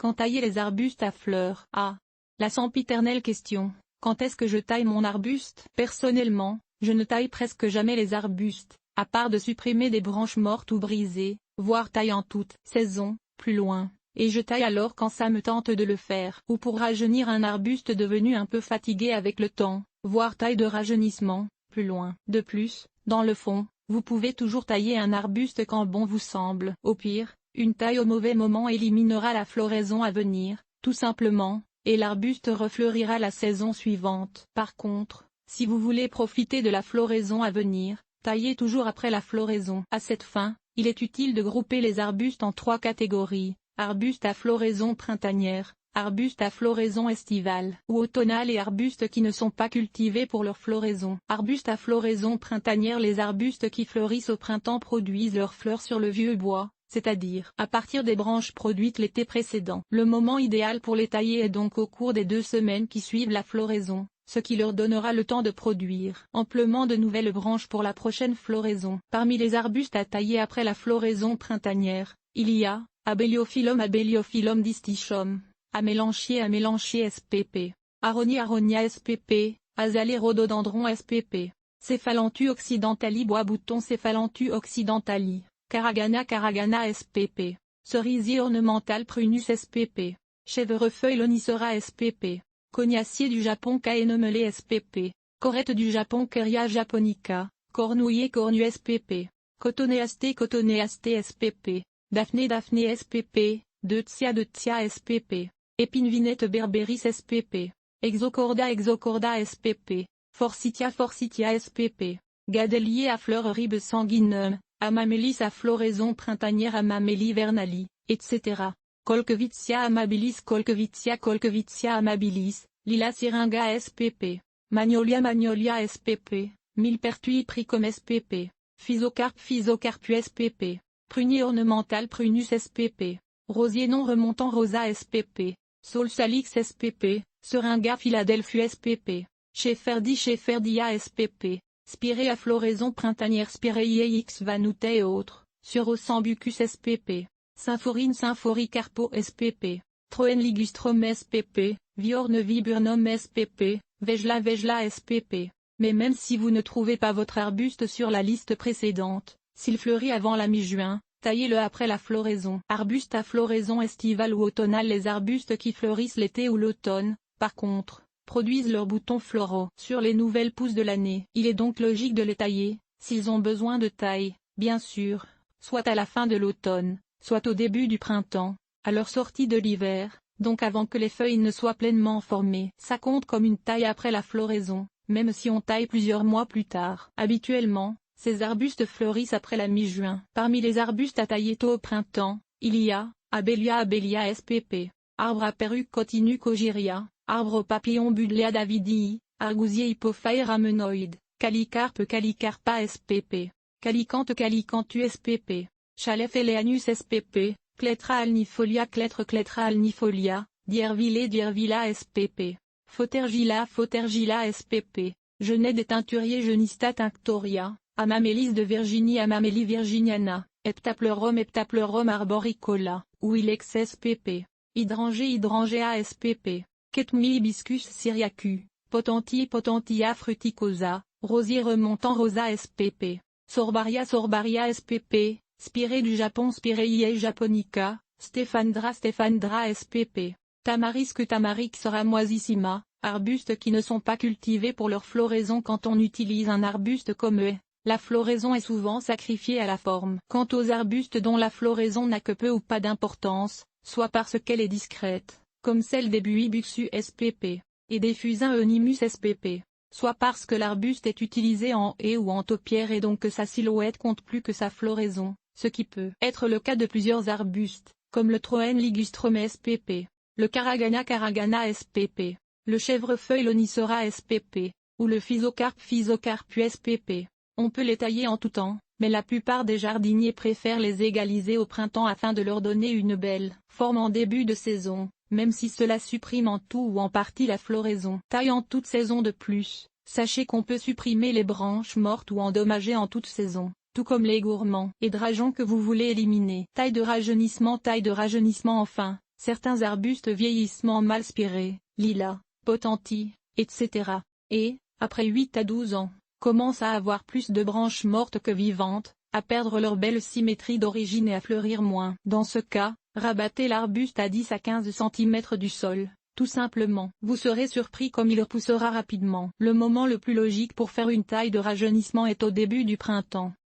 Quand tailler les arbustes à fleurs? Ah! La sempiternelle question. Quand est-ce que je taille mon arbuste? Personnellement, je ne taille presque jamais les arbustes, à part de supprimer des branches mortes ou brisées, voire taille en toute saison, plus loin, et je taille alors quand ça me tente de le faire, ou pour rajeunir un arbuste devenu un peu fatigué avec le temps, voire taille de rajeunissement, plus loin. De plus, dans le fond, vous pouvez toujours tailler un arbuste quand bon vous semble. Au pire, une taille au mauvais moment éliminera la floraison à venir, tout simplement, et l'arbuste refleurira la saison suivante. Par contre, si vous voulez profiter de la floraison à venir, taillez toujours après la floraison. À cette fin, il est utile de grouper les arbustes en 3 catégories, arbustes à floraison printanière, arbustes à floraison estivale ou automnale et arbustes qui ne sont pas cultivés pour leur floraison. Arbustes à floraison printanière. Les arbustes qui fleurissent au printemps produisent leurs fleurs sur le vieux bois, c'est-à-dire à partir des branches produites l'été précédent. Le moment idéal pour les tailler est donc au cours des 2 semaines qui suivent la floraison, ce qui leur donnera le temps de produire amplement de nouvelles branches pour la prochaine floraison. Parmi les arbustes à tailler après la floraison printanière, il y a Abeliophyllum distichum, Amélanchier spp, Aronia spp, Azalée rhododendron spp, Cephalanthus occidentali bois-bouton Cephalanthus occidentali, Caragana spp, Cerisier ornemental Prunus spp, Chèvrefeuille Lonicera spp, Cognacier du Japon Caenomele spp, Corette du Japon Keria japonica, Cornouiller Cornu spp, Cotonéaste spp, Daphné spp, Deutzia spp, Épine-vinette berberis spp, Exocorda spp, Forsythia spp, Gadelier à fleurs ribes sanguinum, Amamélis à floraison printanière Amamélie vernali, etc. Colquevitia amabilis Colquevitia amabilis, Lila syringa spp, Magnolia spp, Millepertuis pricum spp, Physocarpus spp, Prunier ornemental Prunus spp, Rosier non remontant Rosa spp, Saulsalix spp, Seringa Philadelphus spp, Shepherdia spp, Spirée à floraison printanière Spireae x vanute et autres, Surosambucus spp, Symphorie Carpo spp, Troen ligustrum spp, Viorne viburnum spp, Vejla spp. Mais même si vous ne trouvez pas votre arbuste sur la liste précédente, s'il fleurit avant la mi-juin, taillez-le après la floraison. Arbustes à floraison estivale ou automnale. Les arbustes qui fleurissent l'été ou l'automne, par contre, produisent leurs boutons floraux sur les nouvelles pousses de l'année. Il est donc logique de les tailler, s'ils ont besoin de taille, bien sûr, soit à la fin de l'automne, soit au début du printemps, à leur sortie de l'hiver, donc avant que les feuilles ne soient pleinement formées. Ça compte comme une taille après la floraison, même si on taille plusieurs mois plus tard. Habituellement, ces arbustes fleurissent après la mi-juin. Parmi les arbustes à tailler tôt au printemps, il y a Abelia spp, arbre à perruque Cotinus cogyria, arbre au papillon Buddleia davidii, Argousier hypophae ramenoïde, Calicarpa spp, Calicanthus spp, Chalef eleanus spp, Cletra alnifolia Diervilla spp, Fautergilla spp, Genet des teinturiers Genista tinctoria, Amamélis de Virginie Amamélie virginiana, Heptaplerum arboricola, ou Ilex spp, Hydrangea spp, Ketmi hibiscus syriacus, Potentia fruticosa, Rosier remontant Rosa spp, Sorbaria spp, Spirée du Japon Spireae japonica, Stéphandra spp, Tamarix ramoisissima, arbustes qui ne sont pas cultivés pour leur floraison. Quand on utilise un arbuste comme haie, la floraison est souvent sacrifiée à la forme. Quant aux arbustes dont la floraison n'a que peu ou pas d'importance, soit parce qu'elle est discrète, comme celle des Buibuxus spp, et des Fusains Euonymus spp, soit parce que l'arbuste est utilisé en haie ou en taupière et donc que sa silhouette compte plus que sa floraison, ce qui peut être le cas de plusieurs arbustes, comme le Troen ligustrum spp, le Caragana spp, le chèvrefeuille Lonicera spp, ou le Physocarpus spp. On peut les tailler en tout temps, mais la plupart des jardiniers préfèrent les égaliser au printemps afin de leur donner une belle forme en début de saison, même si cela supprime en tout ou en partie la floraison. Taille en toute saison. De plus, sachez qu'on peut supprimer les branches mortes ou endommagées en toute saison, tout comme les gourmands et drageons que vous voulez éliminer. Taille de rajeunissement enfin. certains arbustes vieillissement mal spirés, lilas, potentis, etc. et, après 8 à 12 ans, commencent à avoir plus de branches mortes que vivantes, à perdre leur belle symétrie d'origine et à fleurir moins. Dans ce cas, rabattez l'arbuste à 10 à 15 cm du sol, tout simplement. Vous serez surpris comme il repoussera rapidement. Le moment le plus logique pour faire une taille de rajeunissement est au début du printemps.